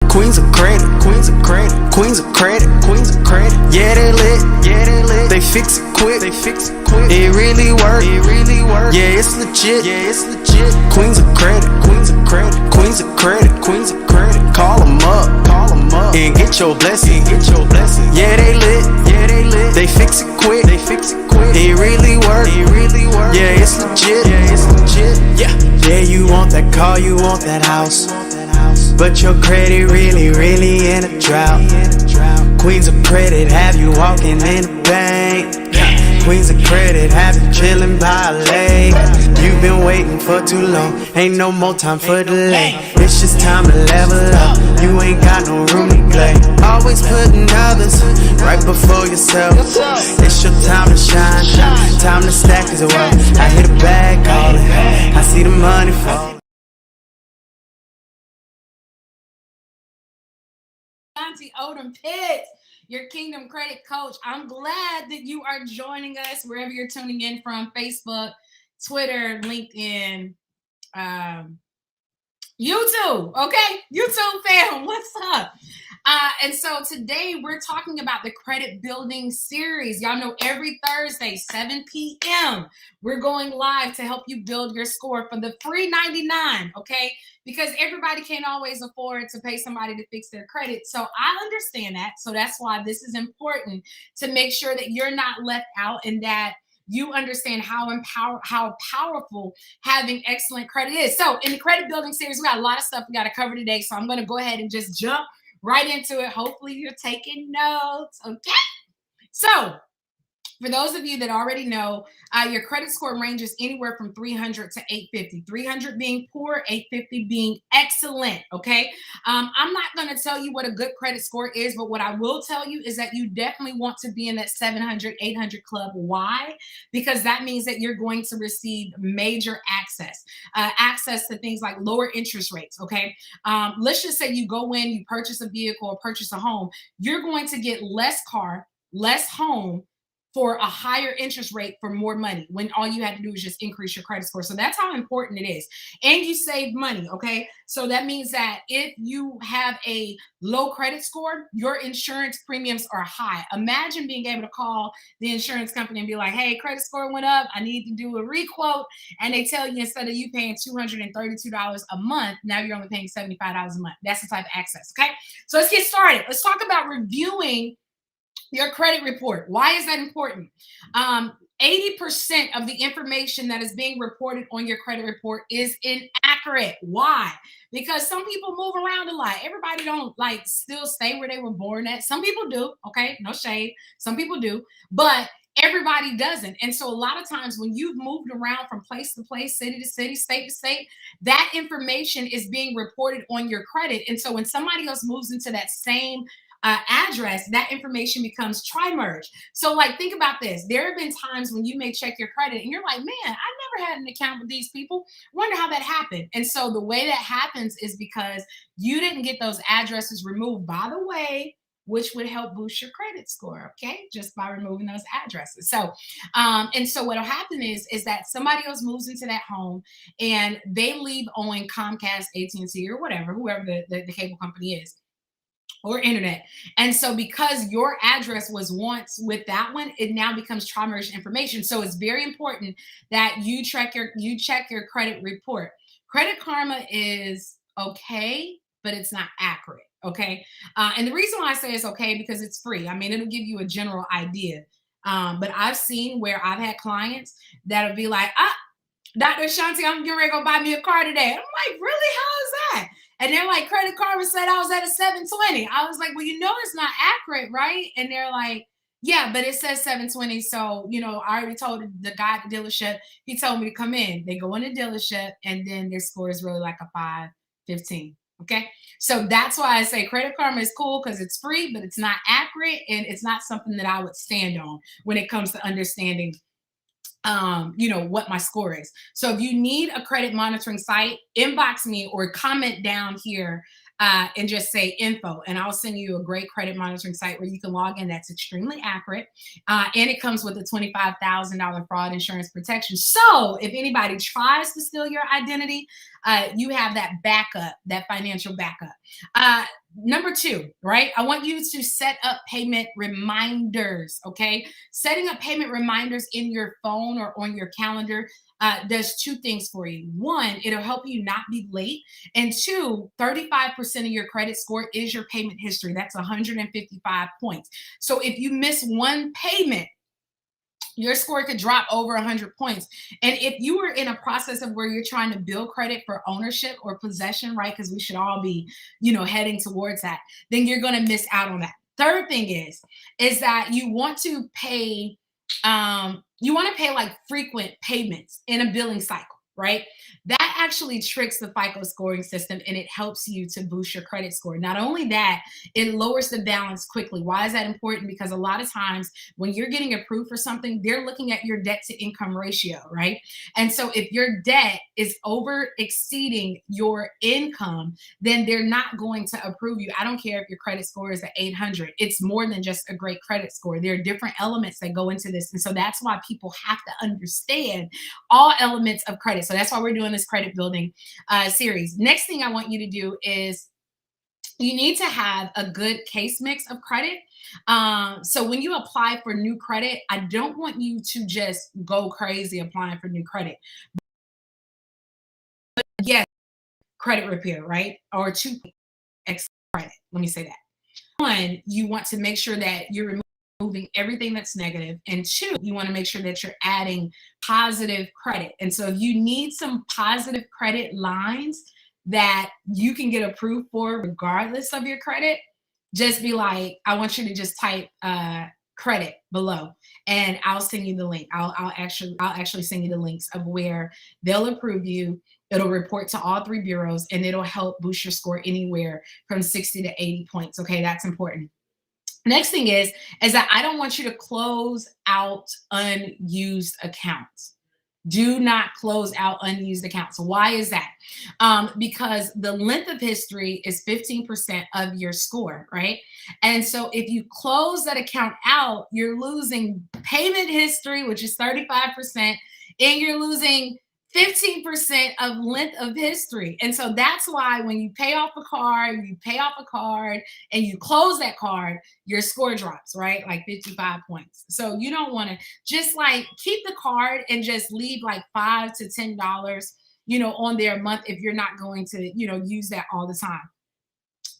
Queens of credit, queens of credit, queens of credit, queens of credit. Yeah, they lit, yeah, they lit. They fix it quick, they fix it quick. It really work, it really work. Yeah, it's legit, yeah, it's legit. Queens of credit, queens of credit, queens of credit, queens of credit. Call them up, and get your blessing, get your blessing. Yeah, they lit, yeah, they lit. They fix it quick, they fix it quick. It really work, it really work. Yeah, it's legit, yeah, it's legit. Yeah, yeah, you want that car, you want that house, but your credit really, really in a drought. Queens of credit have you walking in the bank. Queens of credit have you chilling by a lake. You've been waiting for too long, ain't no more time for delay. It's just time to level up, you ain't got no room to play. Always putting others right before yourself. It's your time to shine, time to stack as well. I hear the bag calling, I see the money fall. Ashanti Odom-Pitts, your Kingdom Credit Coach. I'm glad that you are joining us wherever you're tuning in from: Facebook, Twitter, LinkedIn, YouTube. Okay, YouTube fam, what's up? And so today we're talking about the credit building series. Y'all know every Thursday, 7 p.m., we're going live to help you build your score for the free $99, okay? Because everybody can't always afford to pay somebody to fix their credit. So I understand that. So that's why this is important, to make sure that you're not left out and that you understand how powerful having excellent credit is. So in the credit building series, we got a lot of stuff we got to cover today. So I'm going to go ahead and just jump right into it. Hopefully you're taking notes. Okay. So for those of you that already know, your credit score ranges anywhere from 300 to 850. 300 being poor, 850 being excellent, okay? I'm not going to tell you what a good credit score is, but what I will tell you is that you definitely want to be in that 700, 800 club. Why? Because that means that you're going to receive major access to things like lower interest rates, okay? Let's just say you go in, you purchase a vehicle or purchase a home, you're going to get less car, less home, for a higher interest rate for more money, when all you had to do is just increase your credit score. So that's how important it is. And you save money, okay? So that means that if you have a low credit score, your insurance premiums are high. Imagine being able to call the insurance company and be like, hey, credit score went up, I need to do a requote. And they tell you, instead of you paying $232 a month, now you're only paying $75 a month. That's the type of access, okay? So let's get started. Let's talk about reviewing your credit report. Why is that important? 80% of the information that is being reported on your credit report is inaccurate. Why? Because some people move around a lot. Everybody don't like still stay where they were born at. Some people do, okay? No shade. Some people do, but everybody doesn't. And so a lot of times when you've moved around from place to place, city to city, state to state, that information is being reported on your credit. And so when somebody else moves into that same address, that information becomes tri-merged. So like, think about this. There have been times when you may check your credit and you're like, man, I never had an account with these people. Wonder how that happened. And so the way that happens is because you didn't get those addresses removed, by the way, which would help boost your credit score, okay? Just by removing those addresses. So, and so what'll happen is that somebody else moves into that home and they leave owing Comcast, AT&T, or whatever, whoever the cable company is, or internet. And so because your address was once with that one, it now becomes tri-merged information. So it's very important that you check your credit report. Credit Karma is okay, but it's not accurate, okay? And the reason why I say it's okay, because it's free. I mean, it'll give you a general idea. But I've seen where I've had clients that'll be like, Dr. Ashanti, I'm getting ready to go buy me a car today. I'm like, really? How is that? And they're like, Credit Karma said I was at a 720. I was like, well, you know, it's not accurate, right? And they're like, yeah, but it says 720. So, you know, I already told the guy at the dealership, he told me to come in. They go in the dealership and then their score is really like a 515. Okay. So that's why I say Credit Karma is cool, because it's free, but it's not accurate. And it's not something that I would stand on when it comes to understanding you know, what my score is. So if you need a credit monitoring site, inbox me or comment down here and just say info, and I'll send you a great credit monitoring site where you can log in. That's extremely accurate. And it comes with a $25,000 fraud insurance protection. So if anybody tries to steal your identity, you have that backup, that financial backup. Number two, right? I want you to set up payment reminders, okay? Setting up payment reminders in your phone or on your calendar does two things for you. One, it'll help you not be late. And two, 35% of your credit score is your payment history. That's 155 points. So if you miss one payment, your score could drop over 100 points. And if you are in a process of where you're trying to build credit for ownership or possession, right? Because we should all be, heading towards that, then you're going to miss out on that. Third thing is that you want to pay, like frequent payments in a billing cycle, right? That actually tricks the FICO scoring system and it helps you to boost your credit score. Not only that, it lowers the balance quickly. Why is that important? Because a lot of times when you're getting approved for something, they're looking at your debt to income ratio, right? And so if your debt is over exceeding your income, then they're not going to approve you. I don't care if your credit score is at 800. It's more than just a great credit score. There are different elements that go into this. And so that's why people have to understand all elements of credit. So that's why we're doing this credit building series. Next thing I want you to do is you need to have a good case mix of credit. So when you apply for new credit, I don't want you to just go crazy applying for new credit. But yes, credit repair, right? Or two X credit. Let me say that. One, you want to make sure that you're removing everything that's negative. And two, you want to make sure that you're adding positive credit. And so if you need some positive credit lines that you can get approved for regardless of your credit, just be like, I want you to just type credit below and I'll send you the link. I'll actually send you the links of where they'll approve you. It'll report to all three bureaus and it'll help boost your score anywhere from 60 to 80 points. Okay, that's important. Next thing is that I don't want you to close out unused accounts. Do not close out unused accounts. Why is that? Because the length of history is 15% of your score, right? And so if you close that account out, you're losing payment history, which is 35%, and you're losing 15% of length of history. And so that's why when you pay off a card and you close that card, your score drops, right? Like 55 points. So you don't want to just like keep the card and just leave like $5 to $10, on there a month if you're not going to, use that all the time.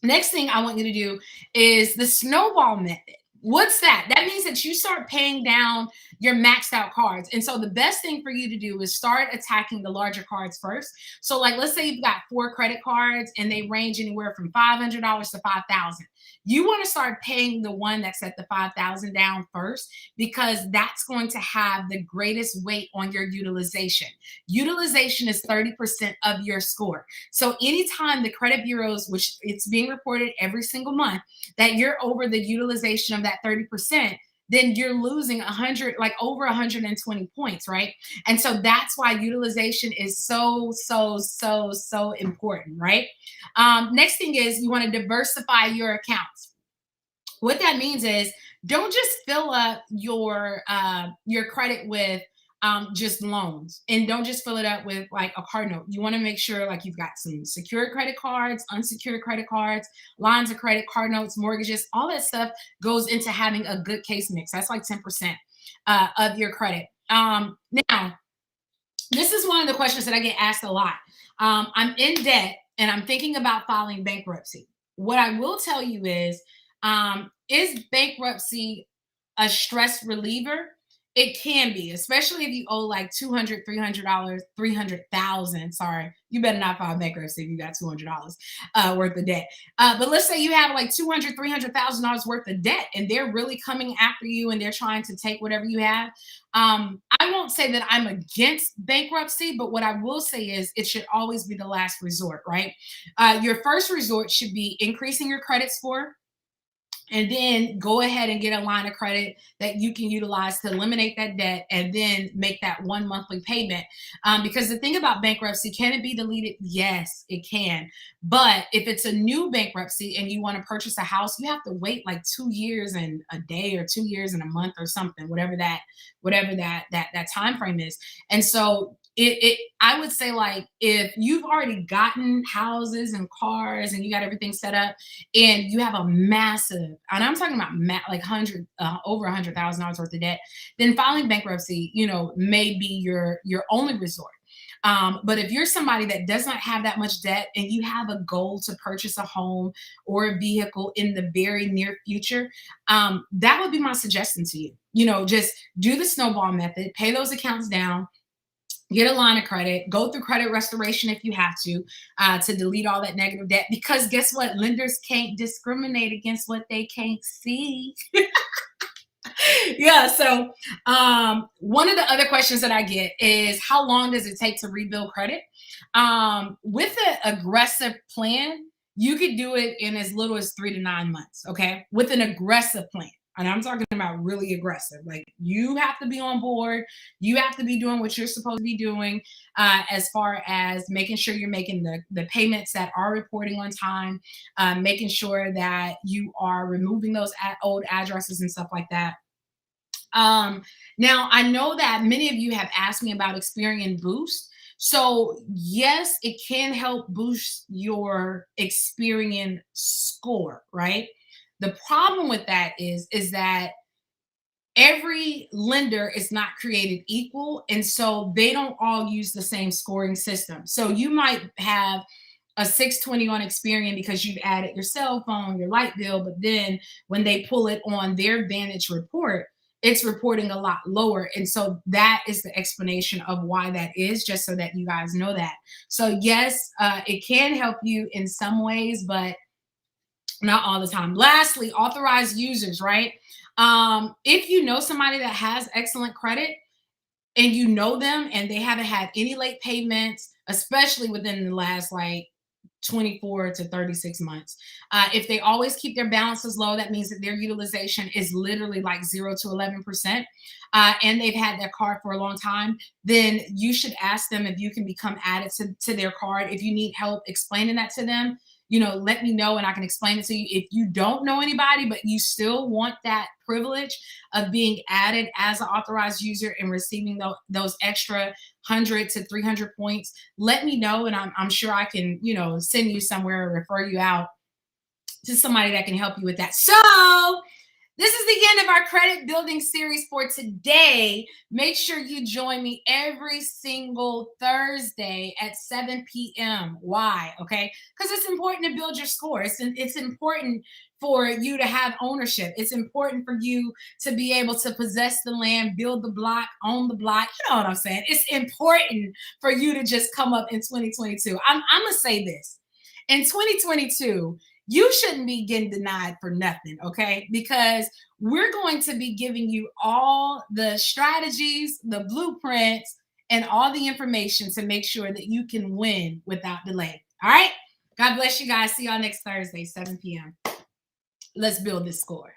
Next thing I want you to do is the Snowball Method. What's that? That means that you start paying down your maxed out cards. And so the best thing for you to do is start attacking the larger cards first. So like, let's say you've got 4 credit cards and they range anywhere from $500 to $5,000. You want to start paying the one that's at the $5,000 down first, because that's going to have the greatest weight on your utilization. Utilization is 30% of your score. So anytime the credit bureaus, which it's being reported every single month, that you're over the utilization of that 30%, then you're losing over 120 points, right? And so that's why utilization is so important, right? Next thing is you want to diversify your accounts. What that means is don't just fill up your credit with just loans, and don't just fill it up with like a card note. You want to make sure like you've got some secured credit cards, unsecured credit cards, lines of credit, card notes, mortgages. All that stuff goes into having a good case mix. That's like 10% of your credit. Now, this is one of the questions that I get asked a lot. I'm in debt and I'm thinking about filing bankruptcy. What I will tell you is bankruptcy a stress reliever? It can be, especially if you owe like $200, $300, $300,000. Sorry, you better not file bankruptcy if you got $200 worth of debt. But let's say you have like $200, $300,000 worth of debt, and they're really coming after you, and they're trying to take whatever you have. I won't say that I'm against bankruptcy, but what I will say is it should always be the last resort, right? Your first resort should be increasing your credit score. And then go ahead and get a line of credit that you can utilize to eliminate that debt, and then make that one monthly payment. Because the thing about bankruptcy, can it be deleted? Yes, it can. But if it's a new bankruptcy and you want to purchase a house, you have to wait like 2 years and a day, or 2 years and a month, or something, whatever that time frame is. And so I would say, like, if you've already gotten houses and cars and you got everything set up and you have a massive, and I'm talking about like over $100,000 worth of debt, then filing bankruptcy, may be your only resort. But if you're somebody that does not have that much debt and you have a goal to purchase a home or a vehicle in the very near future, that would be my suggestion to you. Just do the Snowball Method, pay those accounts down, get a line of credit, go through credit restoration if you have to delete all that negative debt, because guess what? Lenders can't discriminate against what they can't see. Yeah. So one of the other questions that I get is, how long does it take to rebuild credit? With an aggressive plan, you could do it in as little as 3 to 9 months. Okay. With an aggressive plan. And I'm talking about really aggressive. Like, you have to be on board. You have to be doing what you're supposed to be doing, as far as making sure you're making the payments that are reporting on time, making sure that you are removing those old addresses and stuff like that. Now, I know that many of you have asked me about Experian Boost. So yes, it can help boost your Experian score, right? The problem with that is that every lender is not created equal. And so they don't all use the same scoring system. So you might have a 620 on Experian because you've added your cell phone, your light bill, but then when they pull it on their Vantage report, it's reporting a lot lower. And so that is the explanation of why that is, just so that you guys know that. So yes, it can help you in some ways, but not all the time. Lastly, authorized users, right? If you know somebody that has excellent credit and you know them and they haven't had any late payments, especially within the last 24 to 36 months. If they always keep their balances low, that means that their utilization is literally like 0 to 11%, and they've had that card for a long time, then you should ask them if you can become added to their card. If you need help explaining that to them, let me know and I can explain it to you. If you don't know anybody, but you still want that privilege of being added as an authorized user and receiving those extra 100 to 300 points, let me know. And I'm sure I can, send you somewhere or refer you out to somebody that can help you with that. So this is the end of our credit building series for today. Make sure you join me every single Thursday at 7 p.m. Why? Okay? Because it's important to build your score. It's important for you to have ownership. It's important for you to be able to possess the land, build the block, own the block. You know what I'm saying? It's important for you to just come up in 2022. I'm going to say this. In 2022, you shouldn't be getting denied for nothing, okay? Because we're going to be giving you all the strategies, the blueprints, and all the information to make sure that you can win without delay. All right? God bless you guys. See y'all next Thursday, 7 p.m. Let's build this score.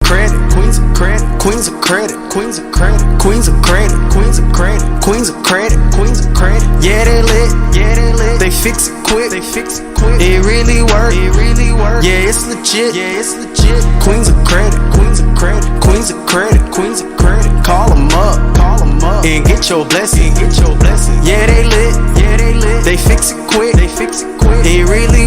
Credit, queens of credit, queens of credit, queens of credit, queens of credit, queens of credit, queens of credit, queens of credit. Yeah, they lit, they fix it quick, It really work, Yeah, it's legit, Queens of credit, queens of credit, queens of credit, queens of credit. Call them up, and get your blessing, Yeah, they lit, they fix it quick, It really